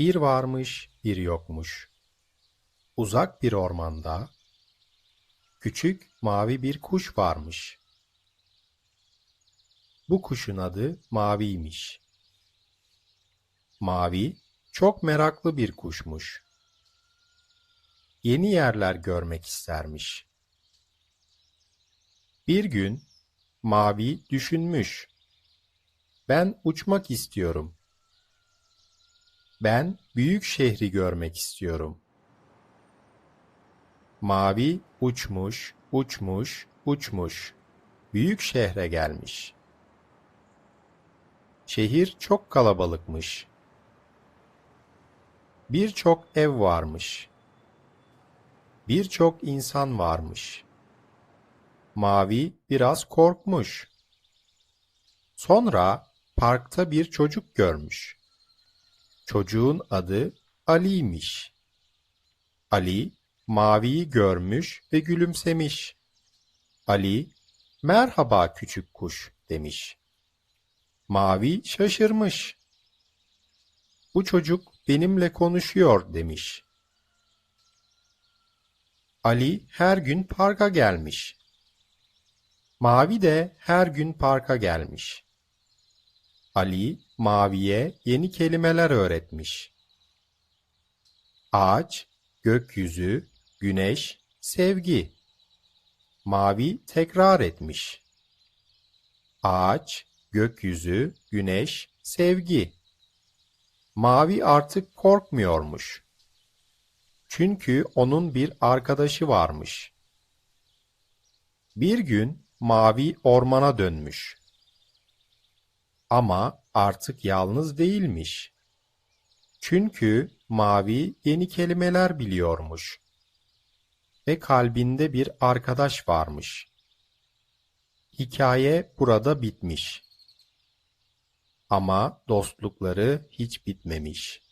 Bir varmış, bir yokmuş. Uzak bir ormanda küçük mavi bir kuş varmış. Bu kuşun adı Mavi'ymiş. Mavi çok meraklı bir kuşmuş. Yeni yerler görmek istermiş. Bir gün Mavi düşünmüş. Ben uçmak istiyorum. Ben büyük şehri görmek istiyorum. Mavi uçmuş, uçmuş, uçmuş. Büyük şehre gelmiş. Şehir çok kalabalıkmış. Birçok ev varmış. Birçok insan varmış. Mavi biraz korkmuş. Sonra parkta bir çocuk görmüş. Çocuğun adı Ali'ymiş. Ali, Mavi'yi görmüş ve gülümsemiş. Ali, "Merhaba küçük kuş," demiş. Mavi şaşırmış. "Bu çocuk benimle konuşuyor," demiş. Ali her gün parka gelmiş. Mavi de her gün parka gelmiş. Ali, Mavi'ye yeni kelimeler öğretmiş. Ağaç, gökyüzü, güneş, sevgi. Mavi tekrar etmiş. Ağaç, gökyüzü, güneş, sevgi. Mavi artık korkmuyormuş. Çünkü onun bir arkadaşı varmış. Bir gün Mavi ormana dönmüş. Ama artık yalnız değilmiş. Çünkü Mavi yeni kelimeler biliyormuş ve kalbinde bir arkadaş varmış. Hikaye burada bitmiş. Ama dostlukları hiç bitmemiş.